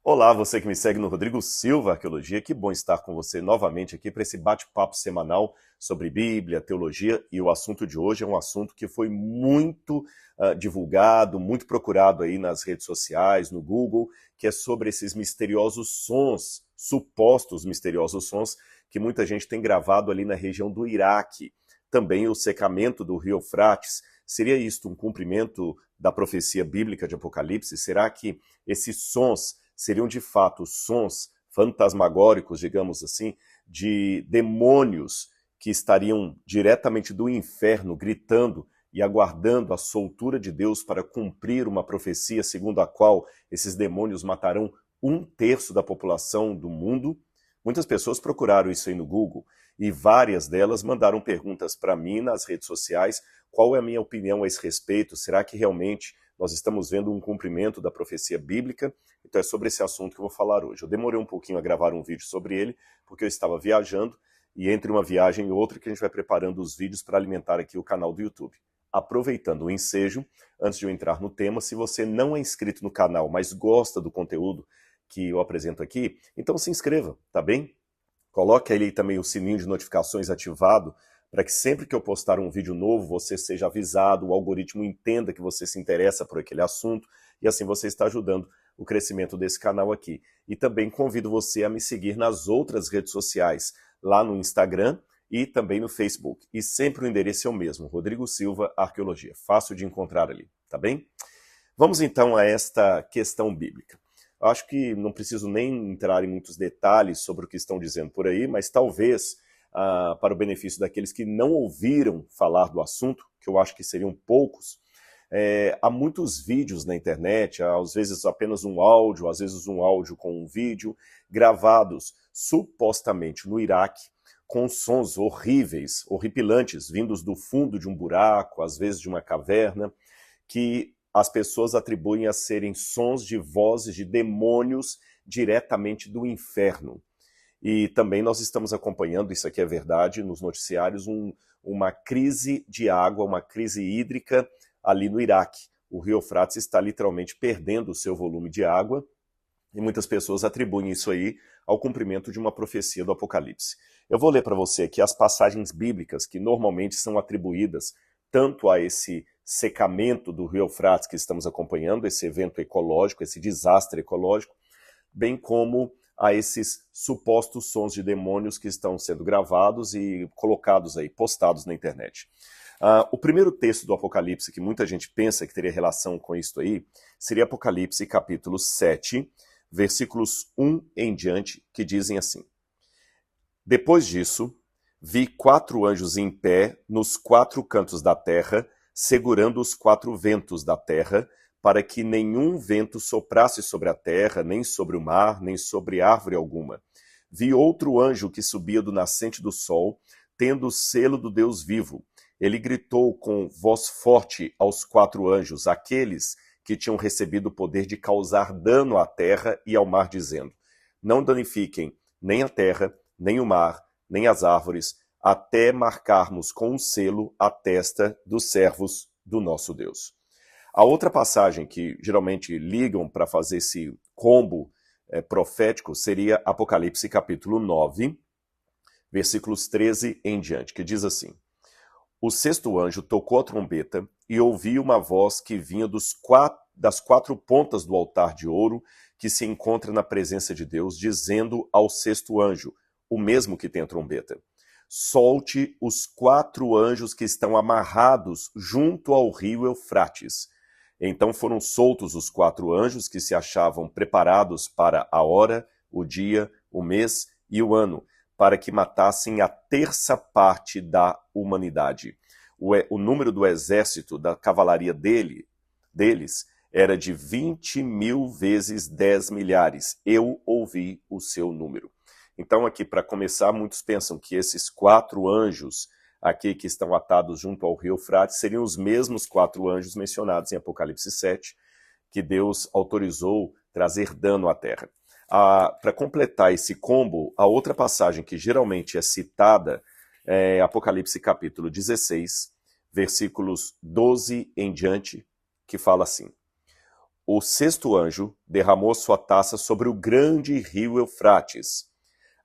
Olá, você que me segue no Rodrigo Silva Arqueologia, que bom estar com você novamente aqui para esse bate-papo semanal sobre Bíblia, teologia, e o assunto de hoje é um assunto que foi muito divulgado, muito procurado aí nas redes sociais, no Google, que é sobre esses misteriosos sons, supostos misteriosos sons, que muita gente tem gravado ali na região do Iraque. Também o secamento do rio Eufrates. Seria isto um cumprimento da profecia bíblica de Apocalipse? Será que esses sons seriam de fato sons fantasmagóricos, digamos assim, de demônios que estariam diretamente do inferno gritando e aguardando a soltura de Deus para cumprir uma profecia segundo a qual esses demônios matarão um terço da população do mundo? Muitas pessoas procuraram isso aí no Google e várias delas mandaram perguntas para mim nas redes sociais. Qual é a minha opinião a esse respeito? Será que realmente nós estamos vendo um cumprimento da profecia bíblica? Então é sobre esse assunto que eu vou falar hoje. Eu demorei um pouquinho a gravar um vídeo sobre ele, porque eu estava viajando, e entre uma viagem e outra que a gente vai preparando os vídeos para alimentar aqui o canal do YouTube. Aproveitando o ensejo, antes de eu entrar no tema, se você não é inscrito no canal, mas gosta do conteúdo que eu apresento aqui, então se inscreva, tá bem? Coloque aí também o sininho de notificações ativado, para que sempre que eu postar um vídeo novo, você seja avisado, o algoritmo entenda que você se interessa por aquele assunto, e assim você está ajudando o crescimento desse canal aqui. E também convido você a me seguir nas outras redes sociais, lá no Instagram e também no Facebook. E sempre o endereço é o mesmo, Rodrigo Silva Arqueologia. Fácil de encontrar ali, tá bem? Vamos então a esta questão bíblica. Acho que não preciso nem entrar em muitos detalhes sobre o que estão dizendo por aí, mas talvez para o benefício daqueles que não ouviram falar do assunto, que eu acho que seriam poucos, há muitos vídeos na internet, às vezes apenas um áudio, às vezes um áudio com um vídeo, gravados supostamente no Iraque, com sons horríveis, horripilantes, vindos do fundo de um buraco, às vezes de uma caverna, que as pessoas atribuem a serem sons de vozes de demônios diretamente do inferno. E também nós estamos acompanhando, isso aqui é verdade, nos noticiários, uma crise de água, uma crise hídrica ali no Iraque. O rio Eufrates está literalmente perdendo o seu volume de água, e muitas pessoas atribuem isso aí ao cumprimento de uma profecia do Apocalipse. Eu vou ler para você aqui as passagens bíblicas que normalmente são atribuídas tanto a esse secamento do rio Eufrates que estamos acompanhando, esse evento ecológico, esse desastre ecológico, bem como a esses supostos sons de demônios que estão sendo gravados e colocados aí, postados na internet. O primeiro texto do Apocalipse, que muita gente pensa que teria relação com isso aí, seria Apocalipse capítulo 7, versículos 1 em diante, que dizem assim: Depois disso, vi 4 anjos em pé nos 4 cantos da terra, segurando os 4 ventos da terra, para que nenhum vento soprasse sobre a terra, nem sobre o mar, nem sobre árvore alguma. Vi outro anjo que subia do nascente do sol, tendo o selo do Deus vivo. Ele gritou com voz forte aos 4 anjos, aqueles que tinham recebido o poder de causar dano à terra e ao mar, dizendo: Não danifiquem nem a terra, nem o mar, nem as árvores, até marcarmos com um selo a testa dos servos do nosso Deus. A outra passagem que geralmente ligam para fazer esse combo profético seria Apocalipse capítulo 9, versículos 13 em diante, que diz assim: O sexto anjo tocou a trombeta e ouvi uma voz que vinha das 4 pontas do altar de ouro que se encontra na presença de Deus, dizendo ao sexto anjo, o mesmo que tem a trombeta: Solte os 4 anjos que estão amarrados junto ao rio Eufrates. Então foram soltos os 4 anjos que se achavam preparados para a hora, o dia, o mês e o ano, para que matassem a terça parte da humanidade. O número do exército, da cavalaria deles, era de 20.000 vezes 10 milhares. Eu ouvi o seu número. Então aqui, para começar, muitos pensam que esses 4 anjos aqui que estão atados junto ao rio Eufrates seriam os mesmos 4 anjos mencionados em Apocalipse 7, que Deus autorizou trazer dano à terra. Para completar esse combo, a outra passagem que geralmente é citada é Apocalipse capítulo 16, versículos 12 em diante, que fala assim: o sexto anjo derramou sua taça sobre o grande rio Eufrates.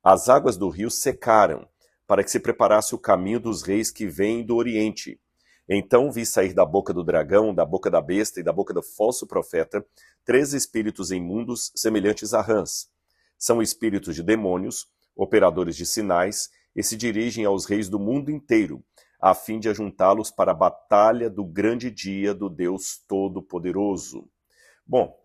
As águas do rio secaram, para que se preparasse o caminho dos reis que vêm do Oriente. Então vi sair da boca do dragão, da boca da besta e da boca do falso profeta 3 espíritos imundos semelhantes a rãs. São espíritos de demônios, operadores de sinais, e se dirigem aos reis do mundo inteiro, a fim de ajuntá-los para a batalha do grande dia do Deus Todo-Poderoso. Bom,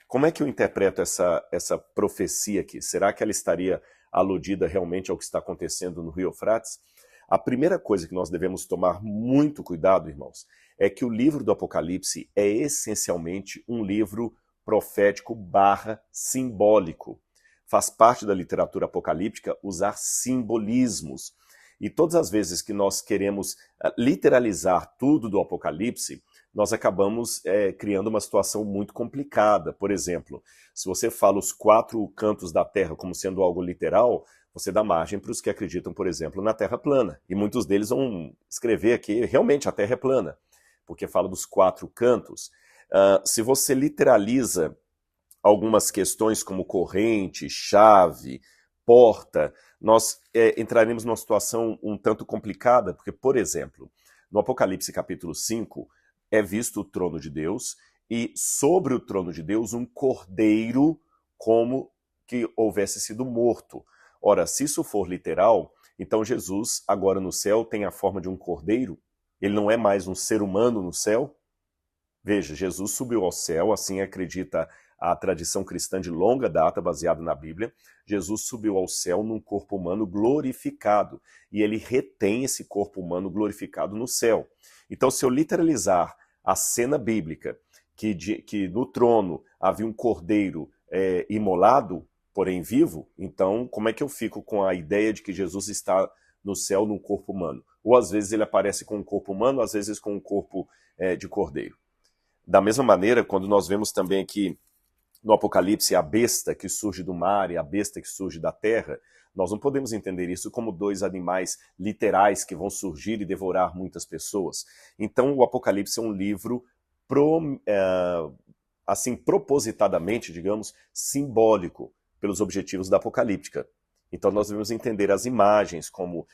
como é que eu interpreto essa profecia aqui? Será que ela estaria aludida realmente ao que está acontecendo no Rio Eufrates? A primeira coisa que nós devemos tomar muito cuidado, irmãos, é que o livro do Apocalipse é essencialmente um livro profético / simbólico. Faz parte da literatura apocalíptica usar simbolismos. E todas as vezes que nós queremos literalizar tudo do Apocalipse, nós acabamos criando uma situação muito complicada. Por exemplo, se você fala os 4 cantos da Terra como sendo algo literal, você dá margem para os que acreditam, por exemplo, na Terra plana. E muitos deles vão escrever aqui, realmente a Terra é plana, porque fala dos 4 cantos. Se você literaliza algumas questões como corrente, chave, porta, nós entraremos numa situação um tanto complicada, porque, por exemplo, no Apocalipse capítulo 5, é visto o trono de Deus, e sobre o trono de Deus um cordeiro como que houvesse sido morto. Ora, se isso for literal, então Jesus, agora no céu, tem a forma de um cordeiro? Ele não é mais um ser humano no céu? Veja, Jesus subiu ao céu, assim acredita a tradição cristã de longa data, baseada na Bíblia. Jesus subiu ao céu num corpo humano glorificado, e ele retém esse corpo humano glorificado no céu. Então, se eu literalizar a cena bíblica, que no trono havia um cordeiro imolado, porém vivo, então como é que eu fico com a ideia de que Jesus está no céu num corpo humano? Ou às vezes ele aparece com um corpo humano, às vezes com um corpo de cordeiro. Da mesma maneira, quando nós vemos também aqui no Apocalipse a besta que surge do mar e a besta que surge da terra, nós não podemos entender isso como 2 animais literais que vão surgir e devorar muitas pessoas. Então o Apocalipse é um livro assim propositadamente, digamos, simbólico pelos objetivos da apocalíptica. Então nós devemos entender as imagens como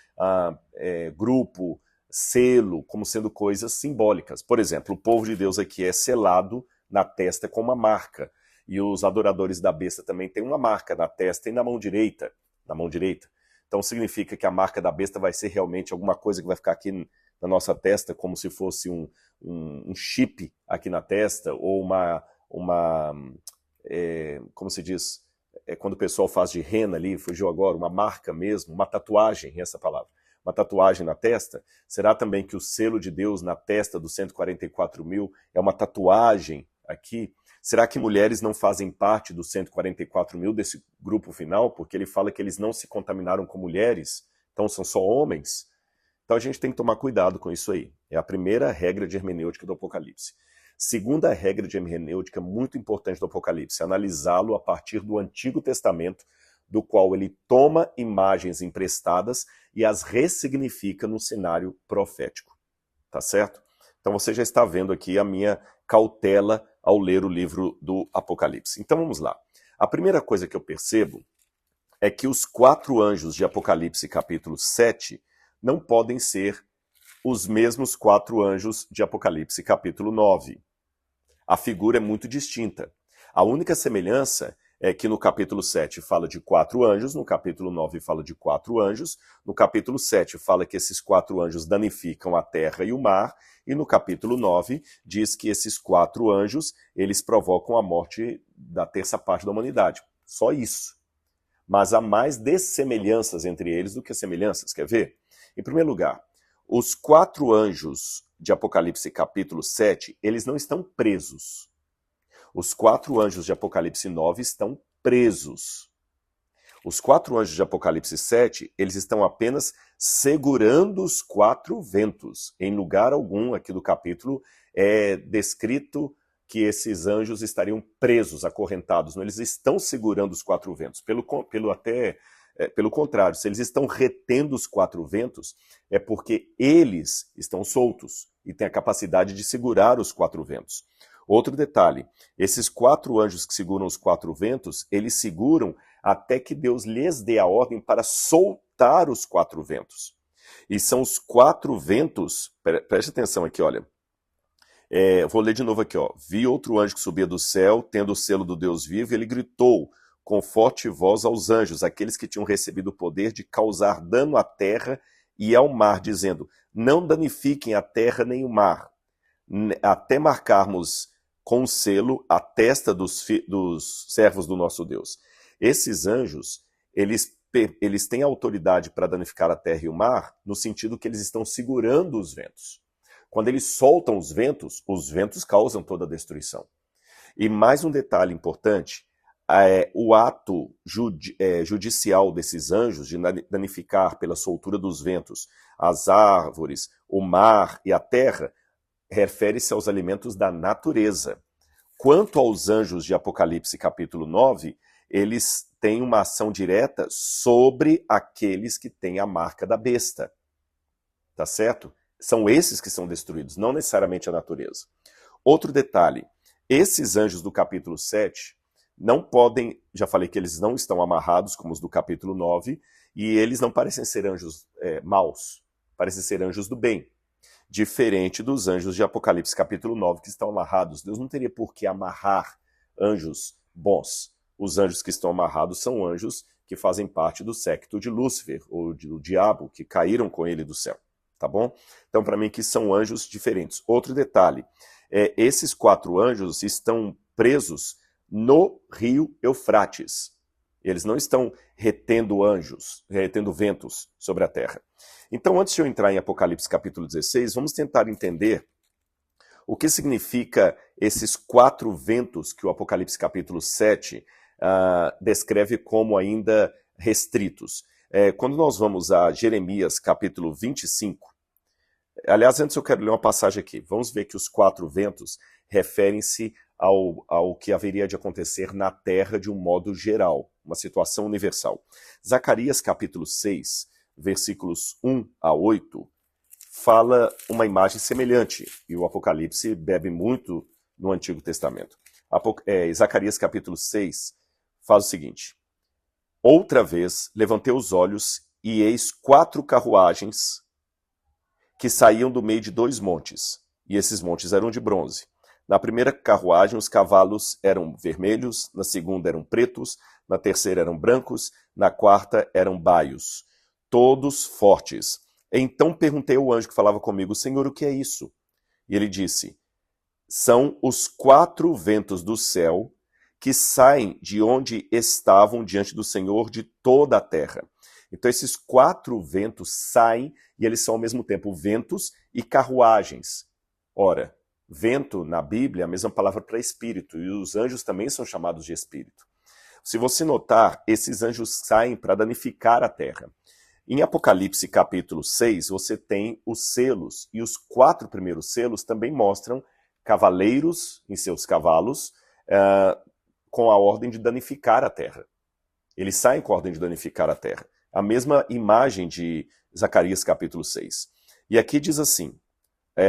grupo, selo, como sendo coisas simbólicas. Por exemplo, o povo de Deus aqui é selado na testa com uma marca. E os adoradores da besta também têm uma marca na testa e na mão direita. Então significa que a marca da besta vai ser realmente alguma coisa que vai ficar aqui na nossa testa, como se fosse um chip aqui na testa, ou como se diz, quando o pessoal faz de rena ali, fugiu agora, uma marca mesmo, uma tatuagem, essa palavra. Uma tatuagem na testa. Será também que o selo de Deus na testa dos 144 mil é uma tatuagem aqui? Será que mulheres não fazem parte dos 144 mil desse grupo final? Porque ele fala que eles não se contaminaram com mulheres, então são só homens. Então a gente tem que tomar cuidado com isso aí. É a primeira regra de hermenêutica do Apocalipse. Segunda regra de hermenêutica muito importante do Apocalipse, analisá-lo a partir do Antigo Testamento, do qual ele toma imagens emprestadas e as ressignifica no cenário profético. Tá certo? Então você já está vendo aqui a minha cautela ao ler o livro do Apocalipse. Então vamos lá. A primeira coisa que eu percebo é que os 4 anjos de Apocalipse capítulo 7 não podem ser os mesmos 4 anjos de Apocalipse capítulo 9. A figura é muito distinta. A única semelhança é que no capítulo 7 fala de 4 anjos, no capítulo 9 fala de 4 anjos, no capítulo 7 fala que esses 4 anjos danificam a terra e o mar, e no capítulo 9 diz que esses 4 anjos, eles provocam a morte da terça parte da humanidade. Só isso. Mas há mais dessemelhanças entre eles do que semelhanças. Quer ver? Em primeiro lugar, os 4 anjos de Apocalipse capítulo 7, eles não estão presos. Os 4 anjos de Apocalipse 9 estão presos. Os 4 anjos de Apocalipse 7, eles estão apenas segurando os 4 ventos. Em lugar algum aqui do capítulo é descrito que esses anjos estariam presos, acorrentados. Não, eles estão segurando os 4 ventos. Pelo contrário, se eles estão retendo os 4 ventos, é porque eles estão soltos e têm a capacidade de segurar os 4 ventos. Outro detalhe, esses 4 anjos que seguram os 4 ventos, eles seguram até que Deus lhes dê a ordem para soltar os 4 ventos. E são os 4 ventos, preste atenção aqui, olha. Vou ler de novo aqui, ó. Vi outro anjo que subia do céu, tendo o selo do Deus vivo, e ele gritou com forte voz aos anjos, aqueles que tinham recebido o poder de causar dano à terra e ao mar, dizendo: não danifiquem a terra nem o mar, até marcarmos com selo a testa dos servos do nosso Deus. Esses anjos, eles têm autoridade para danificar a terra e o mar, no sentido que eles estão segurando os ventos. Quando eles soltam os ventos causam toda a destruição. E mais um detalhe importante, o ato judicial desses anjos de danificar pela soltura dos ventos as árvores, o mar e a terra, refere-se aos alimentos da natureza. Quanto aos anjos de Apocalipse capítulo 9, eles têm uma ação direta sobre aqueles que têm a marca da besta. Tá certo? São esses que são destruídos, não necessariamente a natureza. Outro detalhe, esses anjos do capítulo 7 não podem, já falei que eles não estão amarrados como os do capítulo 9, e eles não parecem ser anjos maus, parecem ser anjos do bem. Diferente dos anjos de Apocalipse capítulo 9 que estão amarrados. Deus não teria por que amarrar anjos bons. Os anjos que estão amarrados são anjos que fazem parte do séquito de Lúcifer, ou do diabo, que caíram com ele do céu. Tá bom? Então, para mim, que são anjos diferentes. Outro detalhe, esses 4 anjos estão presos no rio Eufrates. Eles não estão retendo ventos sobre a terra. Então, antes de eu entrar em Apocalipse capítulo 16, vamos tentar entender o que significa esses 4 ventos que o Apocalipse capítulo 7 descreve como ainda restritos. Quando nós vamos a Jeremias capítulo 25, aliás, antes eu quero ler uma passagem aqui. Vamos ver que os 4 ventos referem-se ao que haveria de acontecer na terra de um modo geral, uma situação universal. Zacarias capítulo 6, versículos 1 a 8, fala uma imagem semelhante, e o Apocalipse bebe muito no Antigo Testamento. Zacarias capítulo 6 faz o seguinte: outra vez levantei os olhos e eis 4 carruagens que saíam do meio de 2 montes, e esses montes eram de bronze. Na primeira carruagem os cavalos eram vermelhos, na segunda eram pretos, na terceira eram brancos, na quarta eram baios, todos fortes. Então perguntei ao anjo que falava comigo: Senhor, o que é isso? E ele disse: são os 4 ventos do céu que saem de onde estavam diante do Senhor de toda a terra. Então esses 4 ventos saem e eles são ao mesmo tempo ventos e carruagens. Ora, vento na Bíblia é a mesma palavra para espírito, e os anjos também são chamados de espírito. Se você notar, esses anjos saem para danificar a terra. Em Apocalipse capítulo 6, você tem os selos, e os 4 primeiros selos também mostram cavaleiros em seus cavalos, com a ordem de danificar a terra. Eles saem com a ordem de danificar a terra. A mesma imagem de Zacarias capítulo 6. E aqui diz assim,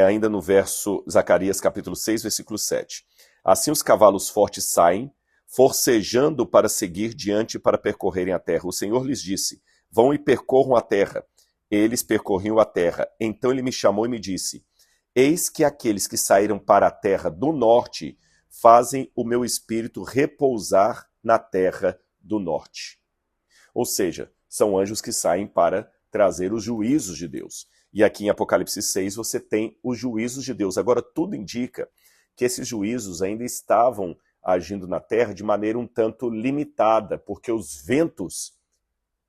ainda no verso Zacarias capítulo 6, versículo 7. Assim os cavalos fortes saem, forcejando para seguir diante para percorrerem a terra. O Senhor lhes disse: vão e percorram a terra. Eles percorriam a terra. Então ele me chamou e me disse: eis que aqueles que saíram para a terra do norte fazem o meu espírito repousar na terra do norte. Ou seja, são anjos que saem para trazer os juízos de Deus. E aqui em Apocalipse 6 você tem os juízos de Deus. Agora, tudo indica que esses juízos ainda estavam agindo na terra de maneira um tanto limitada, porque os ventos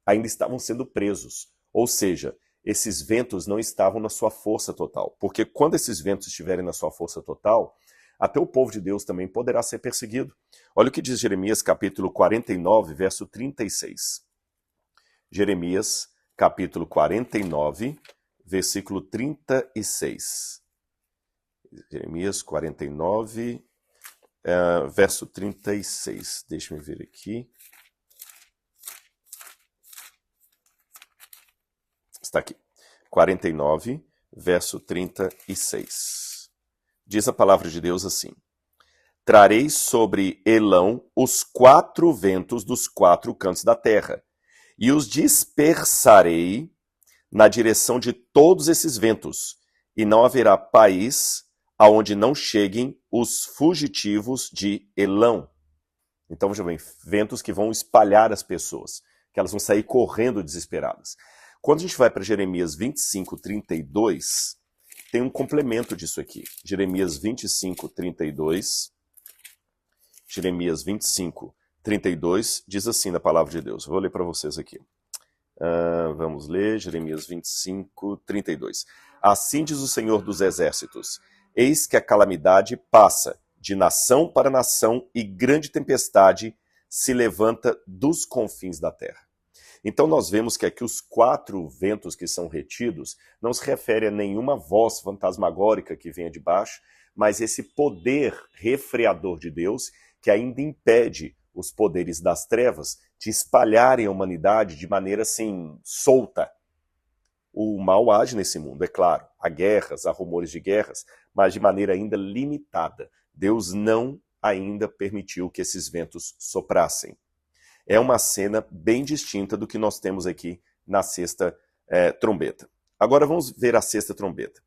ainda estavam sendo presos. Ou seja, esses ventos não estavam na sua força total. Porque quando esses ventos estiverem na sua força total, até o povo de Deus também poderá ser perseguido. Olha o que diz Jeremias capítulo 49, verso 36. Jeremias capítulo 49, versículo 36. Jeremias 49, verso 36. Deixa eu ver aqui. Está aqui. 49, verso 36. Diz a palavra de Deus assim: trarei sobre Elão os 4 ventos dos 4 cantos da terra, e os dispersarei na direção de todos esses ventos, e não haverá país aonde não cheguem os fugitivos de Elão. Então, veja bem, ventos que vão espalhar as pessoas, que elas vão sair correndo desesperadas. Quando a gente vai para Jeremias 25, 32, tem um complemento disso aqui. Jeremias 25, 32. Jeremias 25, 32 diz assim na palavra de Deus. Vou ler para vocês aqui. Vamos ler, Jeremias 25, 32. Assim diz o Senhor dos Exércitos: eis que a calamidade passa de nação para nação e grande tempestade se levanta dos confins da terra. Então nós vemos que aqui os 4 ventos que são retidos não se refere a nenhuma voz fantasmagórica que venha de baixo, mas esse poder refreador de Deus que ainda impede os poderes das trevas de espalharem a humanidade de maneira assim solta. O mal age nesse mundo, é claro. Há guerras, há rumores de guerras, mas de maneira ainda limitada. Deus não ainda permitiu que esses ventos soprassem. É uma cena bem distinta do que nós temos aqui na sexta trombeta. Agora vamos ver a sexta trombeta.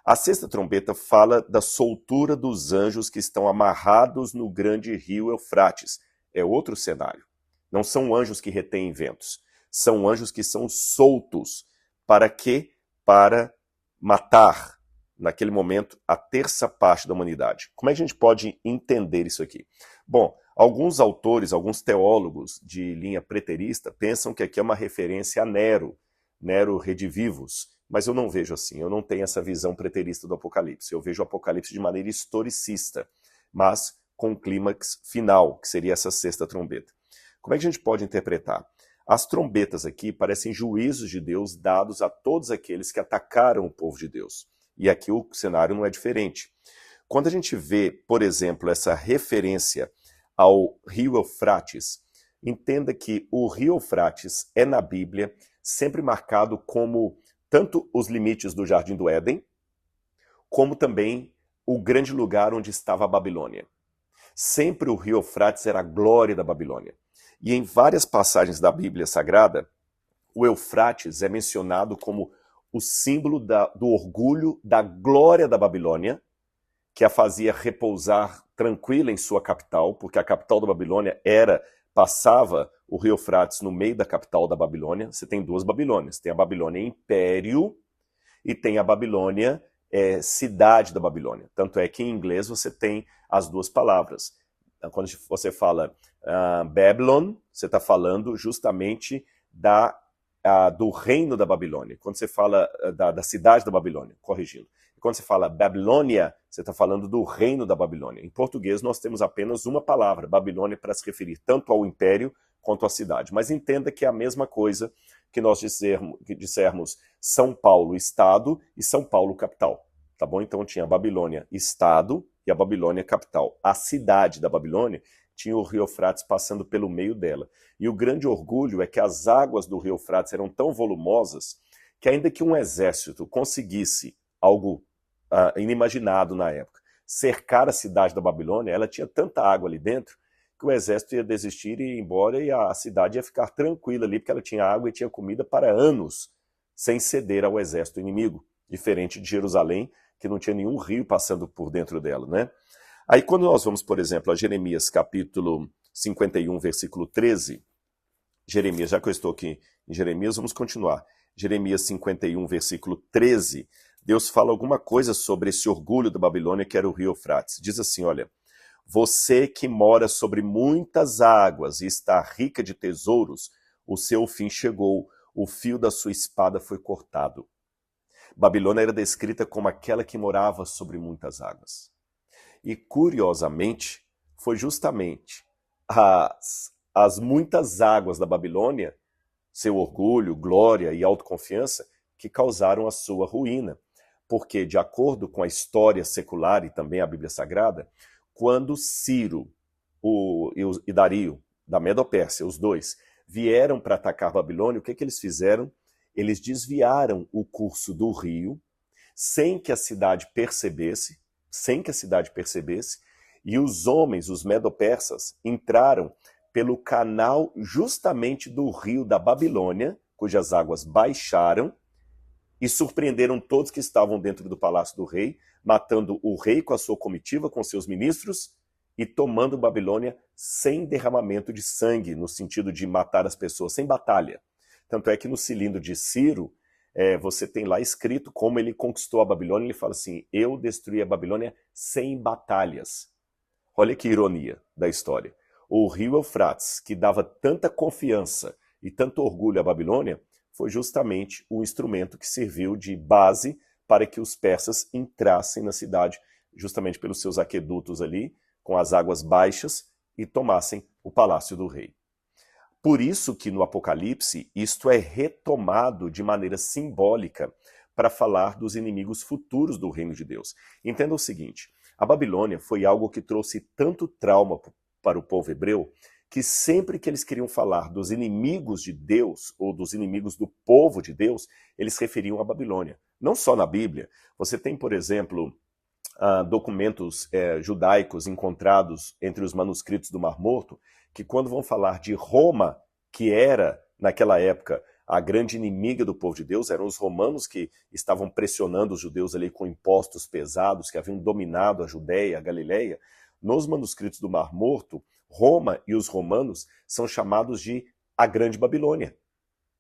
A sexta trombeta fala da soltura dos anjos que estão amarrados no grande rio Eufrates. É outro cenário. Não são anjos que retêm ventos. São anjos que são soltos. Para quê? Para matar, naquele momento, a terça parte da humanidade. Como é que a gente pode entender isso aqui? Bom, alguns autores, alguns teólogos de linha preterista pensam que aqui é uma referência a Nero Redivivus, mas eu não vejo assim, eu não tenho essa visão preterista do Apocalipse. Eu vejo o Apocalipse de maneira historicista, mas com um clímax final, que seria essa sexta trombeta. Como é que a gente pode interpretar? As trombetas aqui parecem juízos de Deus dados a todos aqueles que atacaram o povo de Deus. E aqui o cenário não é diferente. Quando a gente vê, por exemplo, essa referência ao rio Eufrates, entenda que o rio Eufrates é na Bíblia sempre marcado como tanto os limites do Jardim do Éden, como também o grande lugar onde estava a Babilônia. Sempre o rio Eufrates era a glória da Babilônia. E em várias passagens da Bíblia Sagrada, o Eufrates é mencionado como o símbolo do orgulho, da glória da Babilônia, que a fazia repousar tranquila em sua capital, porque a capital da Babilônia passava o rio Eufrates no meio da capital da Babilônia. Você tem 2 Babilônias, tem a Babilônia Império e tem a Babilônia cidade da Babilônia. Tanto é que em inglês você tem as 2 palavras. Quando você fala Babylon, você está falando justamente do reino da Babilônia. Quando você fala da cidade da Babilônia, corrigindo. Quando você fala Babilônia, você está falando do reino da Babilônia. Em português, nós temos apenas uma palavra, Babilônia, para se referir tanto ao império quanto à cidade. Mas entenda que é a mesma coisa que nós dissermos São Paulo, Estado, e São Paulo, capital. Tá bom? Então tinha a Babilônia, Estado, e a Babilônia, capital. A cidade da Babilônia tinha o rio Eufrates passando pelo meio dela. E o grande orgulho é que as águas do rio Eufrates eram tão volumosas que ainda que um exército conseguisse algo inimaginado na época, cercar a cidade da Babilônia, ela tinha tanta água ali dentro que o exército ia desistir e ir embora e a cidade ia ficar tranquila ali porque ela tinha água e tinha comida para anos sem ceder ao exército inimigo, diferente de Jerusalém, que não tinha nenhum rio passando por dentro dela, né? Aí quando nós vamos, por exemplo, a Jeremias capítulo 51, versículo 13, Jeremias, já que eu estou aqui em Jeremias, vamos continuar. Jeremias 51, versículo 13, Deus fala alguma coisa sobre esse orgulho da Babilônia, que era o rio Eufrates. Diz assim, olha, você que mora sobre muitas águas e está rica de tesouros, o seu fim chegou, o fio da sua espada foi cortado. Babilônia era descrita como aquela que morava sobre muitas águas. E, curiosamente, foi justamente as muitas águas da Babilônia, seu orgulho, glória e autoconfiança, que causaram a sua ruína. Porque, de acordo com a história secular e também a Bíblia Sagrada, quando Ciro e Dario, da Medo-Pérsia, os dois, vieram para atacar a Babilônia, o que eles fizeram? Eles desviaram o curso do rio, sem que a cidade percebesse, E os homens, os medo-persas, entraram pelo canal justamente do rio da Babilônia, cujas águas baixaram, e surpreenderam todos que estavam dentro do palácio do rei, matando o rei com a sua comitiva, com seus ministros, e tomando Babilônia sem derramamento de sangue, no sentido de matar as pessoas, sem batalha. Tanto é que no cilindro de Ciro, você tem lá escrito como ele conquistou a Babilônia. Ele fala assim: eu destruí a Babilônia sem batalhas. Olha que ironia da história. O rio Eufrates, que dava tanta confiança e tanto orgulho à Babilônia, foi justamente o instrumento que serviu de base para que os persas entrassem na cidade, justamente pelos seus aquedutos ali, com as águas baixas, e tomassem o palácio do rei. Por isso que no Apocalipse isto é retomado de maneira simbólica para falar dos inimigos futuros do reino de Deus. Entenda o seguinte: a Babilônia foi algo que trouxe tanto trauma para o povo hebreu, que sempre que eles queriam falar dos inimigos de Deus, ou dos inimigos do povo de Deus, eles referiam à Babilônia. Não só na Bíblia. Você tem, por exemplo, documentos judaicos encontrados entre os manuscritos do Mar Morto, que quando vão falar de Roma, que era, naquela época, a grande inimiga do povo de Deus, eram os romanos que estavam pressionando os judeus ali com impostos pesados, que haviam dominado a Judéia, a Galileia. Nos manuscritos do Mar Morto, Roma e os romanos são chamados de a Grande Babilônia.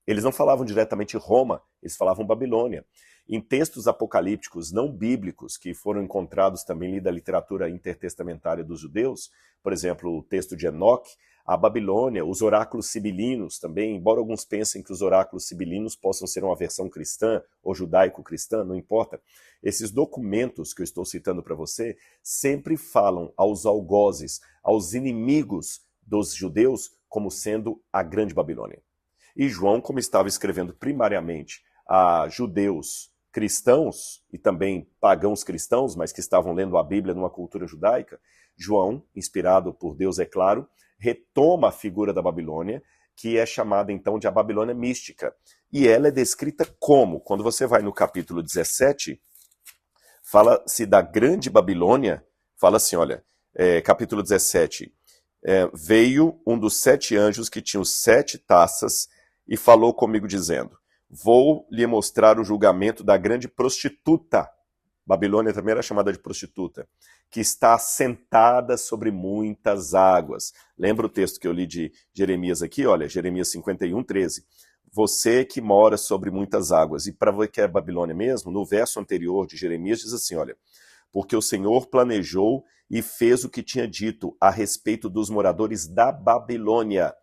Eles não falavam diretamente Roma, eles falavam Babilônia. Em textos apocalípticos não bíblicos, que foram encontrados também ali da literatura intertestamentária dos judeus, por exemplo, o texto de Enoque, a Babilônia, os oráculos sibilinos também, embora alguns pensem que os oráculos sibilinos possam ser uma versão cristã ou judaico-cristã, não importa. Esses documentos que eu estou citando para você sempre falam aos algozes, aos inimigos dos judeus, como sendo a Grande Babilônia. E João, como estava escrevendo primariamente a judeus cristãos e também pagãos cristãos, mas que estavam lendo a Bíblia numa cultura judaica, João, inspirado por Deus, é claro, retoma a figura da Babilônia, que é chamada então de a Babilônia mística. E ela é descrita como? Quando você vai no capítulo 17, fala-se da Grande Babilônia, fala assim, olha, capítulo 17, veio um dos 7 anjos que tinha os 7 taças e falou comigo dizendo: vou lhe mostrar o julgamento da grande prostituta. Babilônia também era chamada de prostituta, que está assentada sobre muitas águas. Lembra o texto que eu li de Jeremias aqui? Olha, Jeremias 51, 13. Você que mora sobre muitas águas. E para ver que é Babilônia mesmo, no verso anterior de Jeremias diz assim, olha: porque o Senhor planejou e fez o que tinha dito a respeito dos moradores da Babilônia.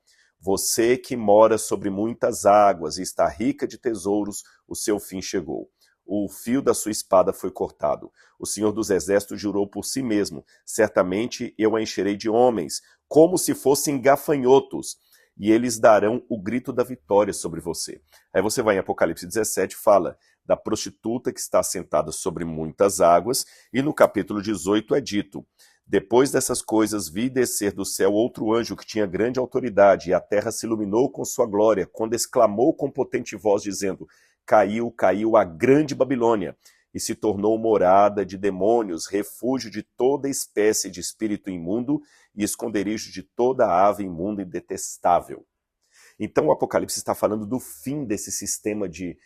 Você que mora sobre muitas águas e está rica de tesouros, o seu fim chegou. O fio da sua espada foi cortado. O Senhor dos Exércitos jurou por si mesmo: certamente eu a encherei de homens, como se fossem gafanhotos, e eles darão o grito da vitória sobre você. Aí você vai em Apocalipse 17, fala da prostituta que está sentada sobre muitas águas, e no capítulo 18 é dito: depois dessas coisas vi descer do céu outro anjo que tinha grande autoridade, e a terra se iluminou com sua glória, quando exclamou com potente voz, dizendo: caiu, caiu a grande Babilônia, e se tornou morada de demônios, refúgio de toda espécie de espírito imundo e esconderijo de toda ave imunda e detestável. Então o Apocalipse está falando do fim desse sistema de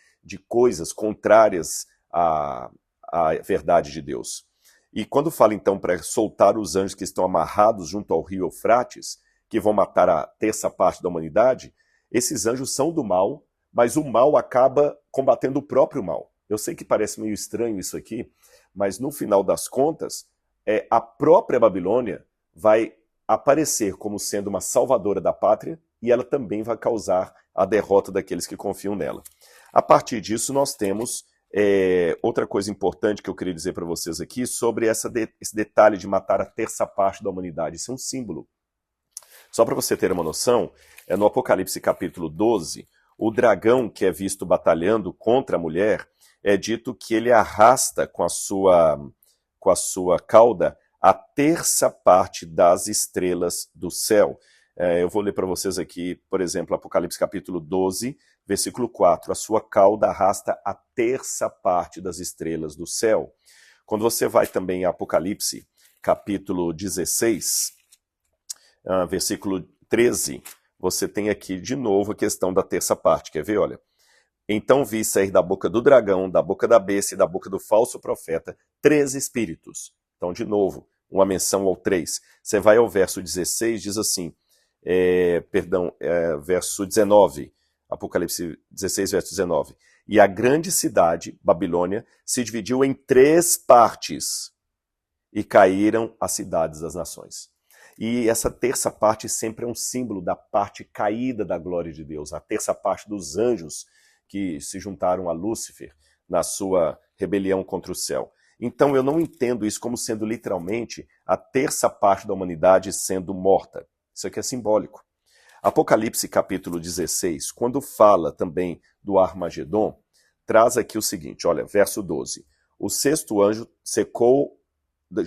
coisas contrárias à verdade de Deus. E quando fala então para soltar os anjos que estão amarrados junto ao rio Eufrates, que vão matar a terça parte da humanidade, esses anjos são do mal, mas o mal acaba combatendo o próprio mal. Eu sei que parece meio estranho isso aqui, mas no final das contas, a própria Babilônia vai aparecer como sendo uma salvadora da pátria, e ela também vai causar a derrota daqueles que confiam nela. A partir disso, nós temos outra coisa importante que eu queria dizer para vocês aqui sobre esse detalhe de matar a terça parte da humanidade. Isso é um símbolo. Só para você ter uma noção, no Apocalipse capítulo 12, o dragão que é visto batalhando contra a mulher, é dito que ele arrasta com a sua cauda a terça parte das estrelas do céu. Eu vou ler para vocês aqui, por exemplo, Apocalipse capítulo 12, versículo 4. A sua cauda arrasta a terça parte das estrelas do céu. Quando você vai também em Apocalipse capítulo 16, versículo 13, você tem aqui de novo a questão da terça parte. Quer ver? Olha. Então vi sair da boca do dragão, da boca da besta e da boca do falso profeta 3 espíritos. Então, de novo, uma menção ao 3. Você vai ao verso 16, diz assim, verso 19, Apocalipse 16, verso 19. E a grande cidade, Babilônia, se dividiu em 3 partes, e caíram as cidades das nações. E essa terça parte sempre é um símbolo da parte caída da glória de Deus, a terça parte dos anjos que se juntaram a Lúcifer na sua rebelião contra o céu. Então eu não entendo isso como sendo literalmente a terça parte da humanidade sendo morta. Isso aqui é simbólico. Apocalipse capítulo 16, quando fala também do Armagedon, traz aqui o seguinte, olha, verso 12. O 6º anjo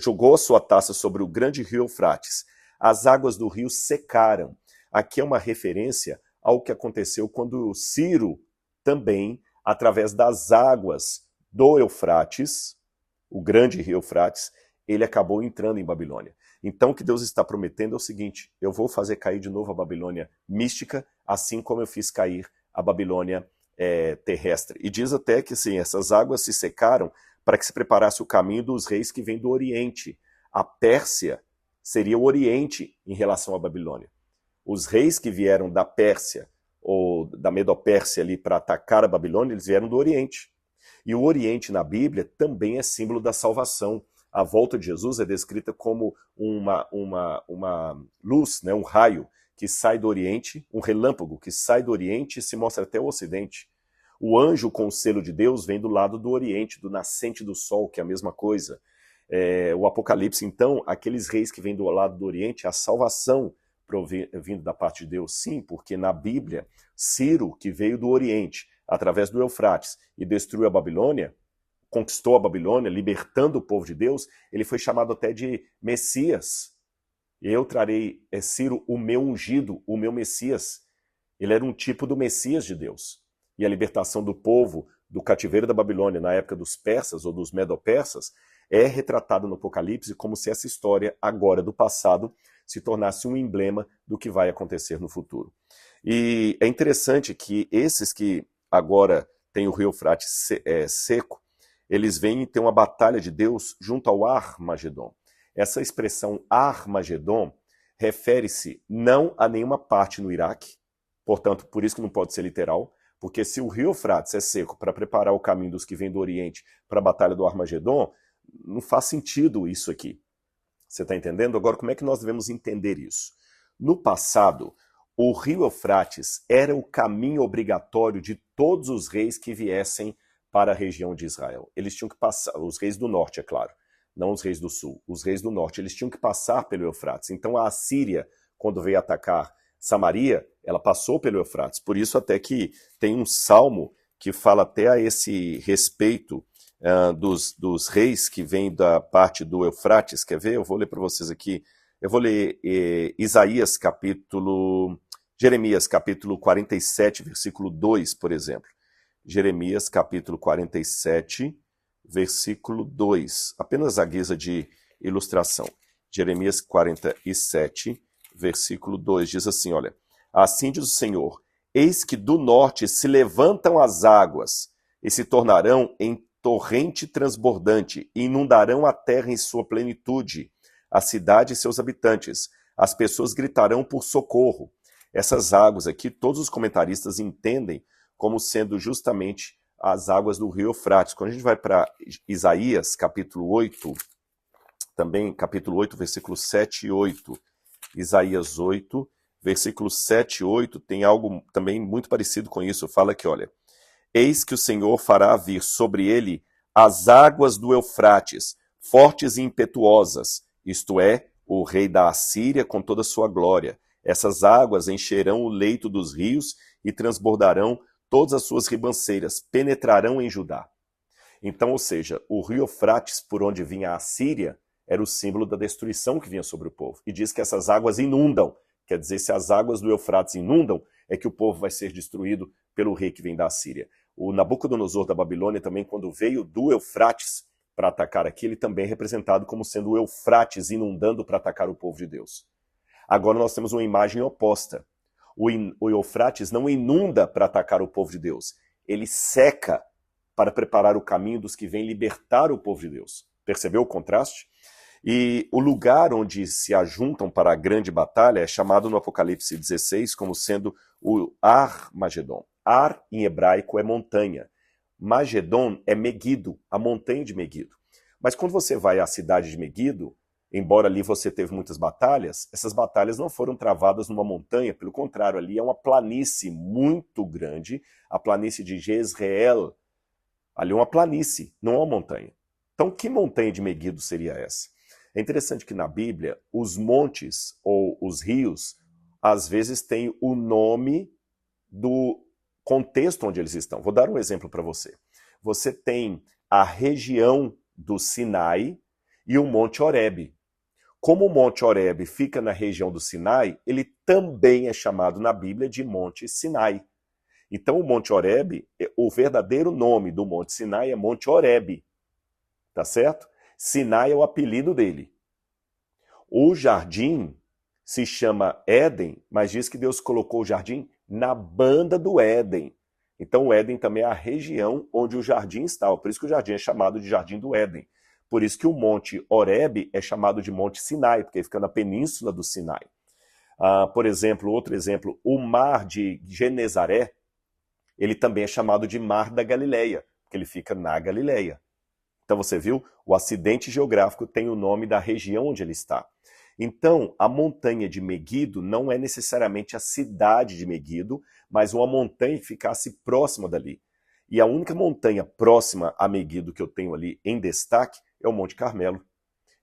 jogou a sua taça sobre o grande rio Eufrates. As águas do rio secaram. Aqui é uma referência ao que aconteceu quando Ciro também, através das águas do Eufrates, o grande rio Eufrates, ele acabou entrando em Babilônia. Então o que Deus está prometendo é o seguinte, eu vou fazer cair de novo a Babilônia mística, assim como eu fiz cair a Babilônia terrestre. E diz até que sim, essas águas se secaram para que se preparasse o caminho dos reis que vêm do Oriente. A Pérsia seria o Oriente em relação à Babilônia. Os reis que vieram da Pérsia, ou da Medopérsia ali para atacar a Babilônia, eles vieram do Oriente. E o Oriente na Bíblia também é símbolo da salvação. A volta de Jesus é descrita como uma luz, né, um raio que sai do Oriente, um relâmpago que sai do Oriente e se mostra até o Ocidente. O anjo com o selo de Deus vem do lado do Oriente, do nascente do sol, que é a mesma coisa. O Apocalipse, então, aqueles reis que vêm do lado do Oriente, a salvação vindo da parte de Deus, sim, porque na Bíblia, Ciro, que veio do Oriente, através do Eufrates, e destruiu a Babilônia, conquistou a Babilônia, libertando o povo de Deus, ele foi chamado até de Messias. Eu trarei, Ciro, o meu ungido, o meu Messias. Ele era um tipo do Messias de Deus. E a libertação do povo do cativeiro da Babilônia na época dos persas ou dos medo-persas é retratada no Apocalipse como se essa história, agora do passado, se tornasse um emblema do que vai acontecer no futuro. E é interessante que esses que agora têm o rio Eufrates seco, eles vêm ter uma batalha de Deus junto ao Armagedon. Essa expressão Armagedon refere-se não a nenhuma parte no Iraque, portanto, por isso que não pode ser literal, porque se o rio Eufrates é seco para preparar o caminho dos que vêm do Oriente para a batalha do Armagedon, não faz sentido isso aqui. Você está entendendo? Agora, como é que nós devemos entender isso? No passado, o rio Eufrates era o caminho obrigatório de todos os reis que viessem para a região de Israel. Eles tinham que passar, os reis do norte, é claro, não os reis do sul. Os reis do norte, eles tinham que passar pelo Eufrates. Então a Assíria, quando veio atacar Samaria, ela passou pelo Eufrates. Por isso até que tem um salmo que fala até a esse respeito dos reis que vêm da parte do Eufrates. Quer ver? Eu vou ler para vocês aqui. Eu vou ler Jeremias capítulo 47, versículo 2, por exemplo. Jeremias capítulo 47, versículo 2. Apenas a guisa de ilustração. Jeremias 47, versículo 2, diz assim, olha. Assim diz o Senhor, eis que do norte se levantam as águas e se tornarão em torrente transbordante e inundarão a terra em sua plenitude, a cidade e seus habitantes. As pessoas gritarão por socorro. Essas águas aqui, todos os comentaristas entendem como sendo justamente as águas do rio Eufrates. Quando a gente vai para Isaías, capítulo 8, também capítulo 8, versículos 7 e 8. Isaías 8, versículos 7 e 8, tem algo também muito parecido com isso. Fala que, olha, eis que o Senhor fará vir sobre ele as águas do Eufrates, fortes e impetuosas, isto é, o rei da Assíria com toda a sua glória. Essas águas encherão o leito dos rios e transbordarão todas as suas ribanceiras, penetrarão em Judá. Então, ou seja, o rio Eufrates, por onde vinha a Assíria, era o símbolo da destruição que vinha sobre o povo. E diz que essas águas inundam. Quer dizer, se as águas do Eufrates inundam, é que o povo vai ser destruído pelo rei que vem da Assíria. O Nabucodonosor da Babilônia também, quando veio do Eufrates para atacar aqui, ele também é representado como sendo o Eufrates inundando para atacar o povo de Deus. Agora nós temos uma imagem oposta. O Eufrates não inunda para atacar o povo de Deus, ele seca para preparar o caminho dos que vêm libertar o povo de Deus. Percebeu o contraste? E o lugar onde se ajuntam para a grande batalha é chamado no Apocalipse 16 como sendo o Ar-Magedon. Ar, em hebraico, é montanha. Magedon é Meguido, a montanha de Meguido. Mas quando você vai à cidade de Meguido, embora ali você teve muitas batalhas, essas batalhas não foram travadas numa montanha, pelo contrário, ali é uma planície muito grande, a planície de Jezreel. Ali é uma planície, não é uma montanha. Então, que montanha de Meguido seria essa? É interessante que na Bíblia, os montes ou os rios, às vezes têm o nome do contexto onde eles estão. Vou dar um exemplo para você. Você tem a região do Sinai e o Monte Horebe. Como o Monte Horebe fica na região do Sinai, ele também é chamado na Bíblia de Monte Sinai. Então o Monte Horebe, o verdadeiro nome do Monte Sinai é Monte Horebe. Tá certo? Sinai é o apelido dele. O jardim se chama Éden, mas diz que Deus colocou o jardim na banda do Éden. Então o Éden também é a região onde o jardim estava. Por isso que o jardim é chamado de Jardim do Éden. Por isso que o Monte Horebe é chamado de Monte Sinai, porque fica na península do Sinai. Por exemplo, outro exemplo, o mar de Genezaré, ele também é chamado de Mar da Galileia, porque ele fica na Galileia. Então você viu? O acidente geográfico tem o nome da região onde ele está. Então, a montanha de Meguido não é necessariamente a cidade de Meguido, mas uma montanha que ficasse próxima dali. E a única montanha próxima a Meguido que eu tenho ali em destaque é o Monte Carmelo.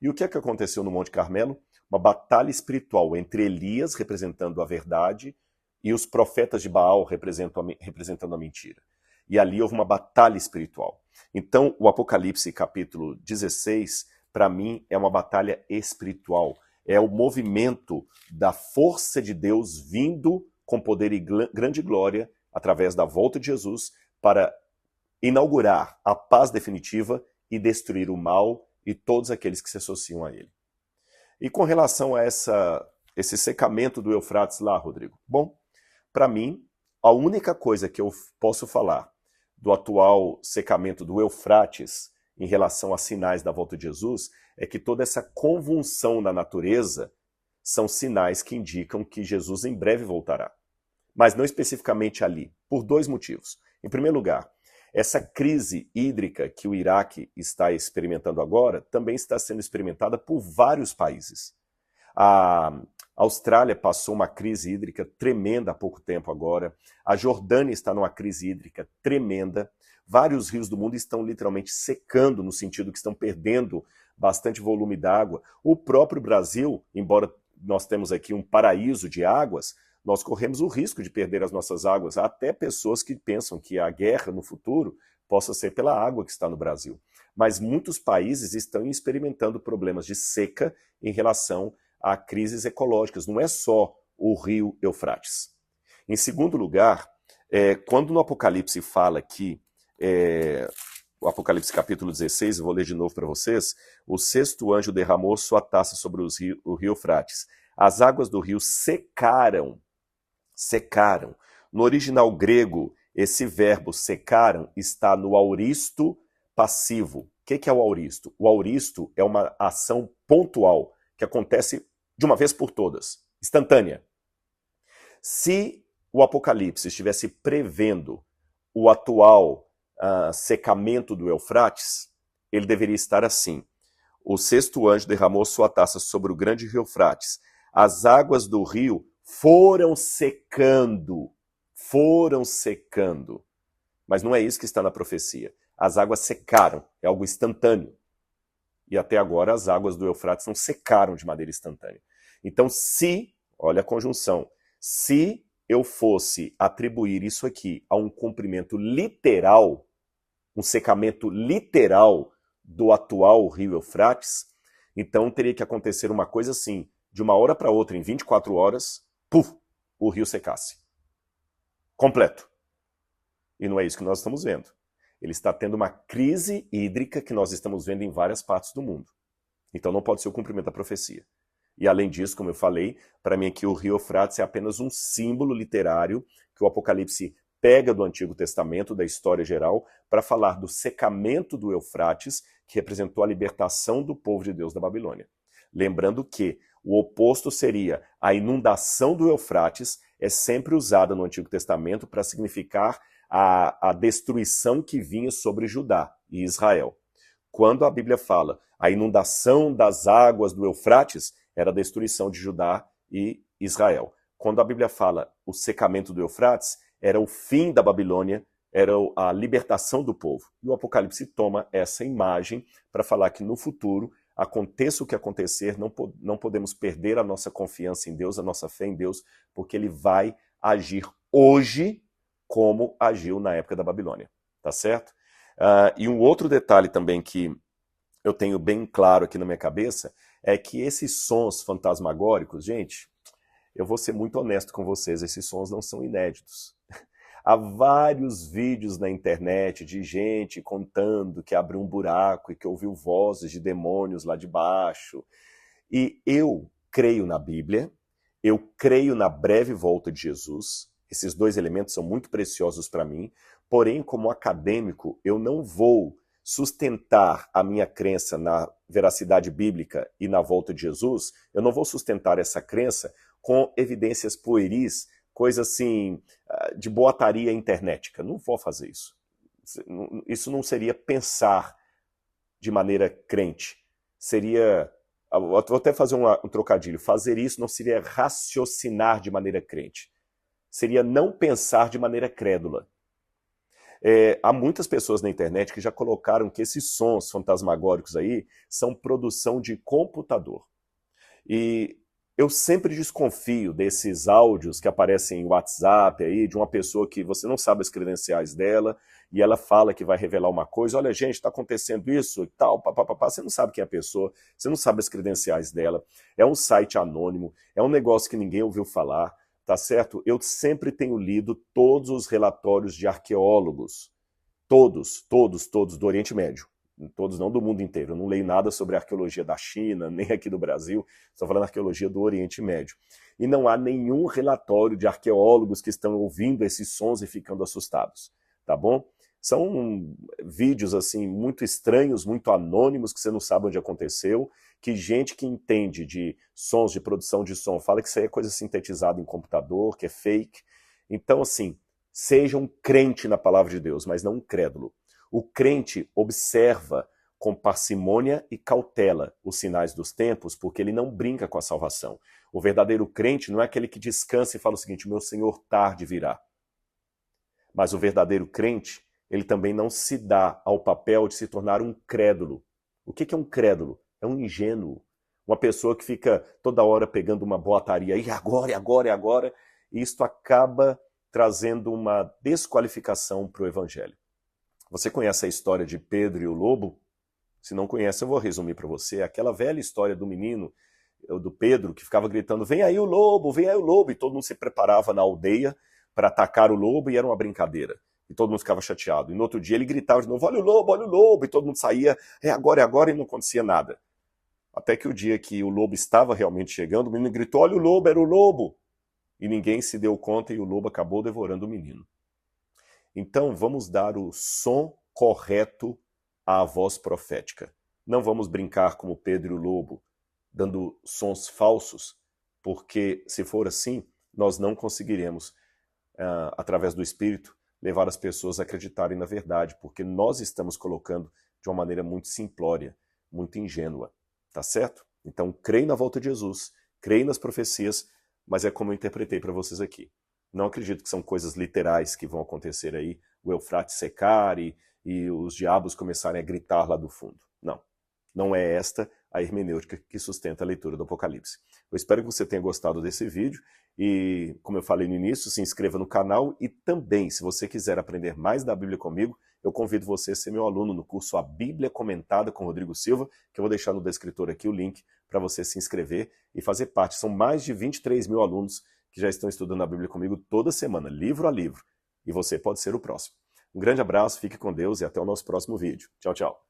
E o que é que aconteceu no Monte Carmelo? Uma batalha espiritual entre Elias, representando a verdade, e os profetas de Baal, representando a mentira. E ali houve uma batalha espiritual. Então, o Apocalipse capítulo 16, para mim, é uma batalha espiritual. É o movimento da força de Deus vindo com poder e grande glória, através da volta de Jesus, para inaugurar a paz definitiva e destruir o mal e todos aqueles que se associam a ele. E com relação a esse secamento do Eufrates lá, Rodrigo? Bom, para mim, a única coisa que eu posso falar do atual secamento do Eufrates em relação a sinais da volta de Jesus é que toda essa convulsão na natureza são sinais que indicam que Jesus em breve voltará. Mas não especificamente ali, por dois motivos. Em primeiro lugar, essa crise hídrica que o Iraque está experimentando agora também está sendo experimentada por vários países. A Austrália passou uma crise hídrica tremenda há pouco tempo agora. A Jordânia está numa crise hídrica tremenda. Vários rios do mundo estão literalmente secando, no sentido que estão perdendo bastante volume d'água. O próprio Brasil, embora nós temos aqui um paraíso de águas, nós corremos o risco de perder as nossas águas. Há até pessoas que pensam que a guerra no futuro possa ser pela água que está no Brasil. Mas muitos países estão experimentando problemas de seca em relação a crises ecológicas. Não é só o rio Eufrates. Em segundo lugar, quando no Apocalipse fala que, o Apocalipse capítulo 16, eu vou ler de novo para vocês, o sexto anjo derramou sua taça sobre o rio Eufrates. As águas do rio secaram. No original grego, esse verbo secaram está no auristo passivo. O que é o auristo? O auristo é uma ação pontual que acontece de uma vez por todas, instantânea. Se o Apocalipse estivesse prevendo o atual secamento do Eufrates, ele deveria estar assim. O sexto anjo derramou sua taça sobre o grande rio Eufrates. As águas do rio foram secando. Mas não é isso que está na profecia. As águas secaram, é algo instantâneo. E até agora as águas do Eufrates não secaram de maneira instantânea. Então, olha a conjunção, se eu fosse atribuir isso aqui a um cumprimento literal, um secamento literal do atual rio Eufrates, então teria que acontecer uma coisa assim, de uma hora para outra, em 24 horas, o rio secasse. Completo. E não é isso que nós estamos vendo. Ele está tendo uma crise hídrica que nós estamos vendo em várias partes do mundo. Então não pode ser o cumprimento da profecia. E além disso, como eu falei, para mim aqui o rio Eufrates é apenas um símbolo literário que o Apocalipse pega do Antigo Testamento, da história geral, para falar do secamento do Eufrates, que representou a libertação do povo de Deus da Babilônia. Lembrando que o oposto seria a inundação do Eufrates, é sempre usada no Antigo Testamento para significar a destruição que vinha sobre Judá e Israel. Quando a Bíblia fala a inundação das águas do Eufrates, era a destruição de Judá e Israel. Quando a Bíblia fala o secamento do Eufrates, era o fim da Babilônia, era a libertação do povo. E o Apocalipse toma essa imagem para falar que no futuro, aconteça o que acontecer, não podemos perder a nossa confiança em Deus, a nossa fé em Deus, porque ele vai agir hoje como agiu na época da Babilônia. Tá certo? E um outro detalhe também que eu tenho bem claro aqui na minha cabeça é que esses sons fantasmagóricos, gente, eu vou ser muito honesto com vocês, esses sons não são inéditos. Há vários vídeos na internet de gente contando que abriu um buraco e que ouviu vozes de demônios lá de baixo. E eu creio na Bíblia, eu creio na breve volta de Jesus. Esses dois elementos são muito preciosos para mim, porém, como acadêmico, eu não vou sustentar a minha crença na veracidade bíblica e na volta de Jesus, eu não vou sustentar essa crença com evidências pueris, coisa assim, de boataria internetica. Não vou fazer isso. Isso não seria pensar de maneira crente. Seria, vou até fazer um trocadilho, fazer isso não seria raciocinar de maneira crente. Seria não pensar de maneira crédula. Há muitas pessoas na internet que já colocaram que esses sons fantasmagóricos aí são produção de computador. E eu sempre desconfio desses áudios que aparecem em WhatsApp aí, de uma pessoa que você não sabe as credenciais dela, e ela fala que vai revelar uma coisa, olha gente, está acontecendo isso e tal, papapá, você não sabe quem é a pessoa, você não sabe as credenciais dela, é um site anônimo, é um negócio que ninguém ouviu falar, tá certo? Eu sempre tenho lido todos os relatórios de arqueólogos, todos do Oriente Médio, todos não do mundo inteiro, eu não leio nada sobre a arqueologia da China, nem aqui do Brasil, estou falando da arqueologia do Oriente Médio. E não há nenhum relatório de arqueólogos que estão ouvindo esses sons e ficando assustados, tá bom? São vídeos assim muito estranhos, muito anônimos, que você não sabe onde aconteceu, que gente que entende de sons, de produção de som, fala que isso aí é coisa sintetizada em computador, que é fake. Então, assim, seja um crente na palavra de Deus, mas não um crédulo. O crente observa com parcimônia e cautela os sinais dos tempos, porque ele não brinca com a salvação. O verdadeiro crente não é aquele que descansa e fala o seguinte, meu Senhor tarde virá. Mas o verdadeiro crente, ele também não se dá ao papel de se tornar um crédulo. O que é um crédulo? É um ingênuo. Uma pessoa que fica toda hora pegando uma boataria, e agora, e isto acaba trazendo uma desqualificação para o evangelho. Você conhece a história de Pedro e o lobo? Se não conhece, eu vou resumir para você. Aquela velha história do menino, do Pedro, que ficava gritando, vem aí o lobo, e todo mundo se preparava na aldeia para atacar o lobo, e era uma brincadeira. E todo mundo ficava chateado. E no outro dia ele gritava de novo, olha o lobo, e todo mundo saía, é agora, e não acontecia nada. Até que o dia que o lobo estava realmente chegando, o menino gritou, olha o lobo, era o lobo. E ninguém se deu conta e o lobo acabou devorando o menino. Então vamos dar o som correto à voz profética. Não vamos brincar como Pedro e o lobo, dando sons falsos, porque se for assim, nós não conseguiremos, através do Espírito, levar as pessoas a acreditarem na verdade, porque nós estamos colocando de uma maneira muito simplória, muito ingênua. Tá certo? Então, creio na volta de Jesus, creio nas profecias, mas é como eu interpretei para vocês aqui. Não acredito que são coisas literais que vão acontecer aí, o Eufrates secar e os diabos começarem a gritar lá do fundo. Não. Não é esta a hermenêutica que sustenta a leitura do Apocalipse. Eu espero que você tenha gostado desse vídeo e, como eu falei no início, se inscreva no canal e também, se você quiser aprender mais da Bíblia comigo, eu convido você a ser meu aluno no curso A Bíblia Comentada com Rodrigo Silva, que eu vou deixar no descritor aqui o link para você se inscrever e fazer parte. São mais de 23 mil alunos que já estão estudando a Bíblia comigo toda semana, livro a livro. E você pode ser o próximo. Um grande abraço, fique com Deus e até o nosso próximo vídeo. Tchau, tchau.